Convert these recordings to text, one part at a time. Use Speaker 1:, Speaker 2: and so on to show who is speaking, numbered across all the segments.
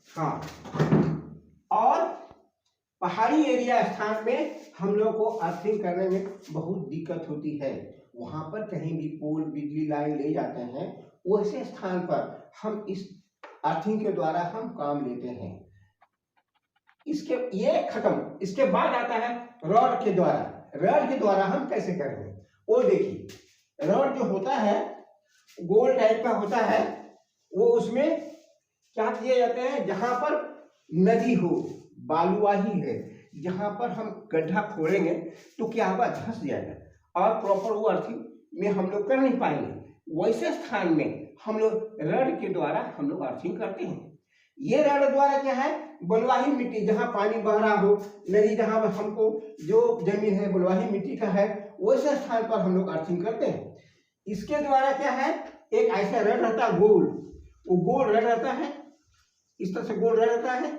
Speaker 1: हाँ, और पहाड़ी एरिया स्थान में हम लोग को अर्थिंग करने में बहुत दिक्कत होती है। वहां पर कहीं भी पोल बिजली लाइन ले जाते हैं, वैसे स्थान पर हम इस अर्थिंग के द्वारा हम काम लेते हैं। इसके ये खत्म, इसके बाद आता है रॉड के द्वारा। रॉड के द्वारा हम कैसे करेंगे वो देखिए। रॉड जो होता है गोल टाइप का होता है, वो उसमें क्या किए जाते हैं, जहां पर नदी हो, बालुआही है, जहां पर हम गड्ढा खोदेंगे तो क्या होगा, धंस जाएगा और प्रॉपर वो अर्थिंग में हम लोग कर नहीं पाएंगे। वैसे स्थान में हम लोग रॉड के द्वारा हम लोग अर्थिंग करते हैं। ये रॉड द्वारा क्या है, बलुआही मिट्टी जहां पानी बह रहा हो, नदी जहां पर हमको जो जमीन है बलुआही मिट्टी का है, वैसे स्थान पर हम लोग अर्थिंग करते हैं। इसके द्वारा क्या है, एक ऐसा रॉड रहता है गोल, वो गोल रॉड रहता है, इस तरह से गोल रॉड रहता है।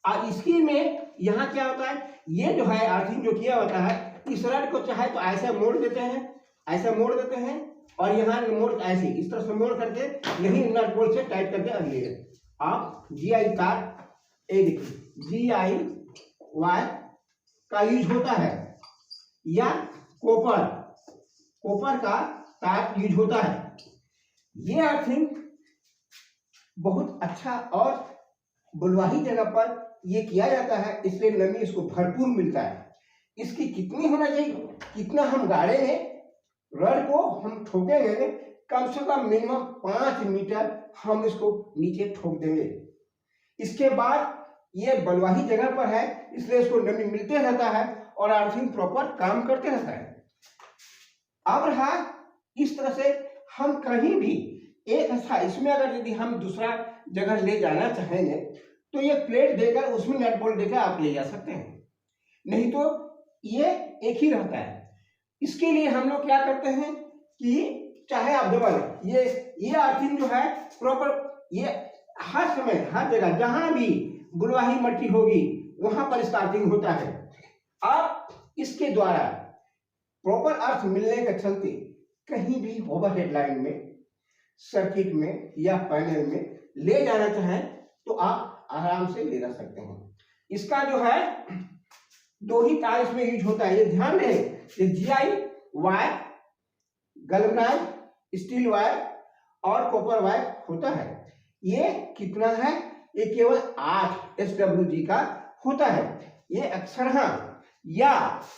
Speaker 1: और इसकी में यहाँ क्या होता है, ये जो है अर्थिंग जो किया होता है, इस रॉड को चाहे तो ऐसा मोड़ देते हैं, ऐसा मोड़ देते हैं, और यहाँ मोड़ ऐसे इस तरह से मोड़ करके यही नट बोल्ट से टाइट करके अगले आप GI तार, ये देखिए GI वायर का यूज होता है, या कॉपर का तार यूज होता है। ये अर्थिंग बहुत अच्छा और बलुआही जगह पर ये किया जाता है, इसलिए नमी इसको भरपूर मिलता है। इसकी कितनी होना चाहिए, कितना हम गाड़ेंगे रॉड को, हम ठोकेंगे कम से कम मिनिमम 5 मीटर हम इसको नीचे ठोक देंगे। इसके बाद ये बलुआही जगह पर है, इसलिए इसको नमी मिलते रहता है और अर्थिंग प्रॉपर काम करते रहता है। अब रहा इस तरह से हम कहीं भी एक स्थान, इसमें अगर यदि हम दूसरा जगह ले जाना चाहेंगे तो ये प्लेट देकर उसमें नट बोल्ट देकर आप ले जा सकते हैं, नहीं तो ये एक ही रहता है। इसके लिए हम लोग क्या करते हैं कि चाहे आप दबा लें, ये अर्थिंग जो है प्रॉपर, ये हर समय हर जगह जहां भी बलुआही मिट्टी होगी वहां पर इसका अर्थिंग होता है। अब इसके द्वारा प्रॉपर अर्थ मिलने के चलते कहीं भी ओवरहेड लाइन में, सर्किट में या पैनल में ले जाना चाहें तो आप आराम से ले जा सकते हैं। इसका जो है 2 ही तार इसमें यूज होता है, ये ध्यान रहे। ये GI wire, galvanise steel wire और कॉपर वायर होता है। ये कितना है, ये केवल 8 SWG का होता है। ये अक्सर हाँ, या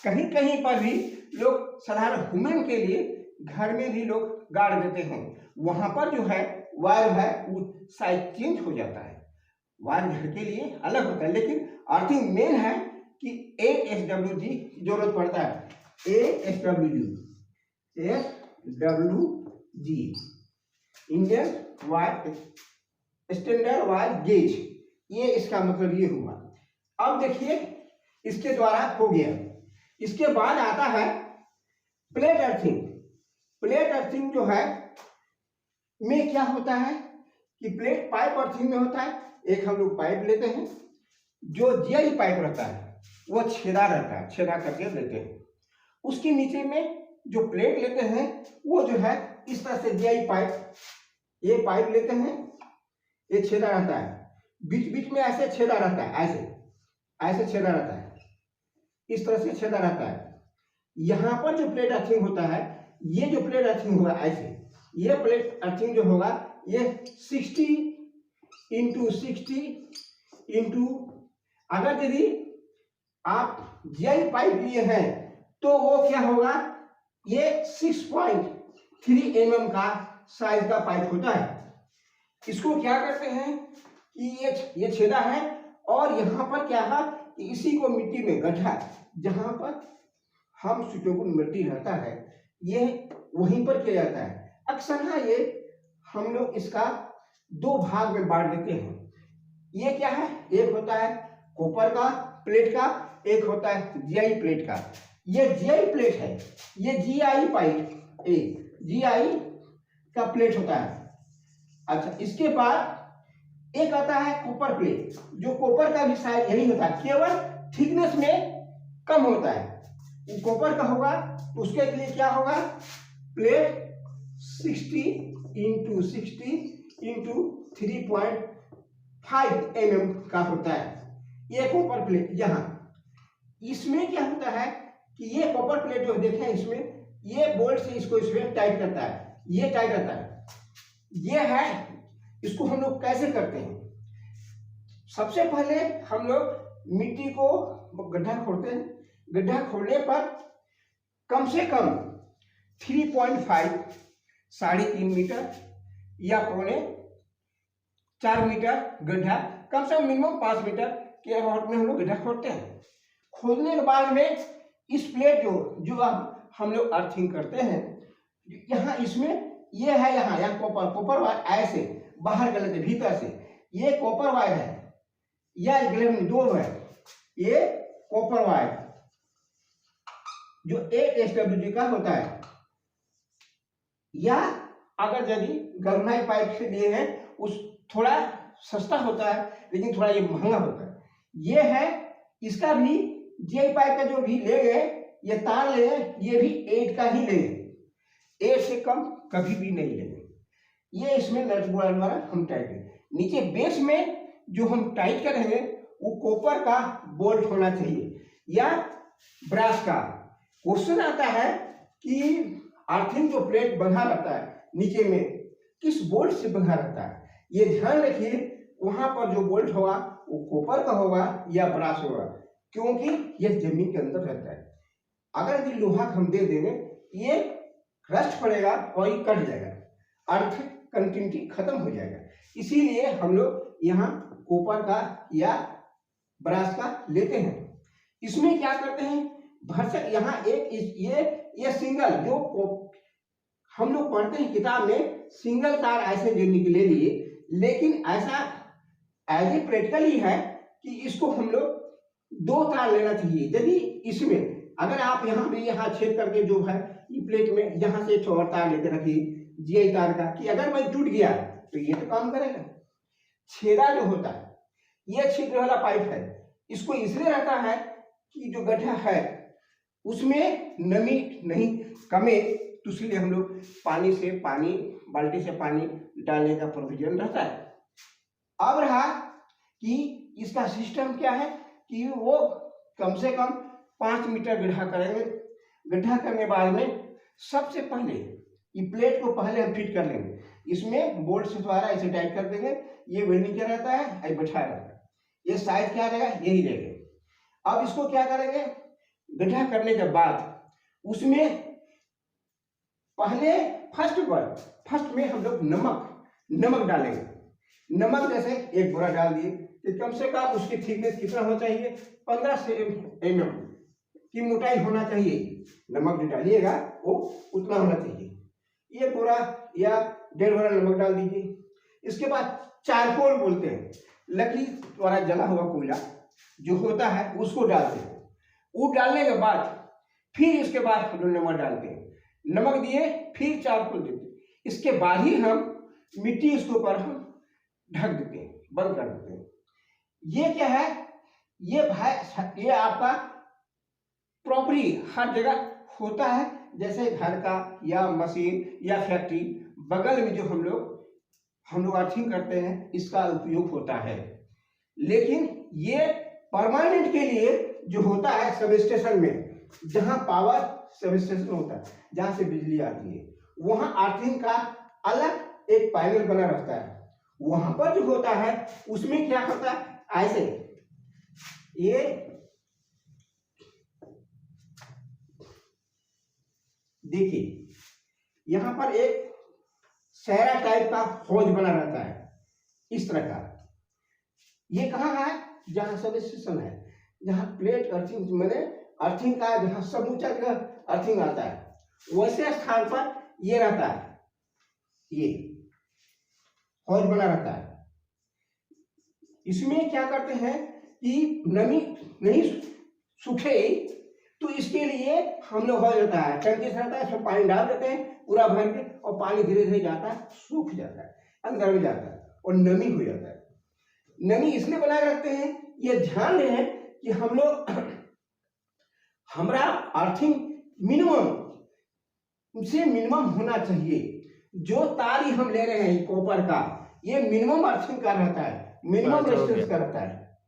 Speaker 1: कहीं कहीं पर भी लोग साधारण वुमेन के लिए घर में भी लोग गाड़ देते हैं, वहां पर जो है वायर है वो साइज चेंज हो जाता है। वायर घर के लिए अलग होता है, लेकिन अर्थिंग मेन है कि 8 SWG जरूरत पड़ता है। 8 SWG Indian wire standard wire gauge, ये इसका मतलब ये हुआ। अब देखिए इसके द्वारा हो गया। इसके बाद आता है प्लेट अर्थिंग। प्लेट अर्थिंग जो है में क्या होता है कि प्लेट पाइप अर्थिंग में होता है। एक हम लोग पाइप लेते हैं, जो GI पाइप रहता है वो छेदा रहता है, छेदा करके लेते हैं। उसके नीचे में जो प्लेट लेते हैं वो जो है इस तरह से GI पाइप, ये पाइप लेते हैं, ये छेदा रहता है, बीच बीच में ऐसे छेदा रहता है, ऐसे छेदा रहता है, इस तरह से छेदा रहता है। यहाँ पर जो प्लेट अर्थिंग होता है, ये जो प्लेट अर्थिंग होगा ऐसे, ये प्लेट अर्थिंग जो होगा ये 60 × 60 अगर यदि आप GI पाइप लिए हैं तो वो क्या होगा, ये 6.3 mm का साइज का पाइप होता है। इसको क्या करते हैं कि ये छेदा है और यहाँ पर क्या है कि इसी को मिट्टी में गड्ढा, जहां पर हम सुटेबल मिट्टी रहता है, ये वहीं पर किया जाता है। अक्सर हाँ, ये हम लोग इसका 2 भाग में बांट देते हैं। ये क्या है, एक होता है कॉपर का प्लेट का, एक होता है GI प्लेट का। ये GI प्लेट है, ये GI पाइप, GI का प्लेट होता है। अच्छा, इसके बाद एक आता है कॉपर प्लेट, जो कॉपर का भी साइज यही होता है, केवल थिकनेस में कम होता है। कॉपर का होगा तो उसके लिए क्या होगा, प्लेट 60 × 60 × 3.5 5 mm का होता है। ये कॉपर प्लेट यहाँ, इसमें क्या होता है कि ये कॉपर प्लेट जो देखें इसमें ये बोल्ट से इसको इसमें टाइट करता है, ये टाइट रहता है, ये है। इसको हम लोग कैसे करते हैं? सबसे पहले हम लोग मिट्टी को गड्ढा खोदते हैं। गड्ढा खोदने पर कम से कम 3.5 3.5 मीटर या 4 मीटर गड्ढा, कम से कम मिनिमम 5 मीटर के अबाउट में हम लोग गड्ढा खोदते हैं। खोदने के बाद में इस प्लेट जो हम लोग अर्थिंग करते हैं, यहाँ इसमें ये है, यहाँ कॉपर वायर ऐसे बाहर गले के भीतर से ये कॉपर वायर है, या गले में 2 है, ये कॉपर वायर जो 8 SWG का होता है, या अगर यदि गलनाई पाइप से लिए हैं उस थोड़ा सस्ता होता है लेकिन थोड़ा ये महंगा होता है। ये है, इसका भी जे पाइप का जो भी लेंगे, ये तार ले, ये भी 8 का ही लेंगे, 8 से कम कभी भी नहीं लेंगे। ये इसमें नट बोल्ट द्वारा हम टाइट करेंगे। नीचे बेस में जो हम टाइट करेंगे वो कॉपर का बोल्ट होना चाहिए या ब्रास का। क्वेश्चन आता है कि अर्थिंग जो प्लेट बंधा रहता है नीचे में किस बोल्ट से बंधा रहता है, ये ध्यान रखिए। वहां पर जो बोल्ट होगा वो कॉपर का होगा या ब्रास होगा, क्योंकि यह जमीन के अंदर रहता है। अगर यदि लोहा हम दे देंगे ये रस्ट पड़ेगा और ये कट जाएगा, अर्थ कंटिन्यूटी खत्म हो जाएगा। इसीलिए हम लोग यहाँ कॉपर का या ब्रास का लेते हैं। इसमें क्या करते हैं, भरसक यहाँ एक ये सिंगल जो हम लोग पढ़ते हैं किताब में, सिंगल तार ऐसे जोड़ने के लिए, लेकिन ऐसा एज ए प्रैक्टिकल ही है कि इसको हम लोग 2 तार लेना चाहिए। यदि इसमें अगर आप यहाँ छेद करके जो है ये प्लेट में यहाँ से एक और तार लेके रखिए जीआई तार का, कि अगर मैं टूट गया तो ये तो काम करेगा। छेदा जो होता है ये छिद्र वाला पाइप है, इसको इसलिए रहता है कि जो गड्ढा है उसमें नमी नहीं कमे, तो इसलिए हम लोग बाल्टी से पानी डालने का प्रोविजन रहता है। अब रहा कि इसका सिस्टम क्या है कि वो कम से कम 5 मीटर गड्ढा करेंगे। गड्ढा करने बाद में सबसे पहले ये प्लेट को पहले हम फिट कर लेंगे, इसमें बोल्ट से द्वारा इसे टाइट कर देंगे। ये वेल्डिंग क्या रहता है, ये बैठा रहता है, ये साइड क्या रहेगा, यही रहेगा। अब इसको क्या करेंगे, गड्ढा करने के बाद उसमें पहले फर्स्ट में हम लोग नमक डालेंगे। नमक जैसे 1 बोरा डाल दिए तो कम से कम उसकी थिकनेस कितना होना चाहिए, 15 mm की मोटाई होना चाहिए। नमक जो डालिएगा वो उतना होना चाहिए। 1 बोरा या 1.5 बोरा नमक डाल दीजिए। इसके बाद चारकोल बोलते हैं, लकड़ी द्वारा जला हुआ कोयला जो होता है उसको डालते हैं। वो डालने के बाद फिर इसके बाद हम लोग नमक डालते हैं, नमक दिए फिर चारकोल देते हैं। इसके बाद ही हम मिट्टी इसके ऊपर हम ढक देते हैं, बंद कर देते हैं। ये क्या है, ये आपका प्रॉपर्टी हर जगह होता है, जैसे घर का या मशीन या फैक्ट्री बगल में जो हम लोग अर्थिंग करते हैं इसका उपयोग होता है। लेकिन ये परमानेंट के लिए जो होता है सब स्टेशन में, जहां पावर सब स्टेशन होता है, जहां से बिजली आती है, वहां अर्थिंग का अलग एक पैनल बना रहता है। वहां पर जो होता है उसमें क्या होता है, ऐसे ये देखिए यहां पर एक सहरा टाइप का हौज बना रहता है इस तरह का। ये कहाँ है, जहां सब स्टेशन है, जहां प्लेट अर्थिंग मैंने अर्थिंग का जहां समूचा जगह अर्थिंग आता है, वैसे स्थान पर ये रहता है, ये हौज बना रहता है। इसमें क्या करते हैं कि नमी नहीं सूखे, तो इसके लिए हम लोग हौज रहता है, टंकी रहता है, इसमें पानी डाल देते हैं पूरा भर के, और पानी धीरे धीरे जाता है, सूख जाता है, अंदर में जाता है और नमी हो जाता है। नमी इसलिए बनाए रखते हैं, ये ध्यान रहे कि हम लोग हमारा अर्थिंग मिनिमम होना चाहिए। जो तार हम ले रहे हैं कॉपर का, ये मिनिमम अर्थिंग का रहता है, मिनिमम
Speaker 2: बस, हो
Speaker 1: रेजिस्टेंस
Speaker 2: गया।
Speaker 1: का रहता है।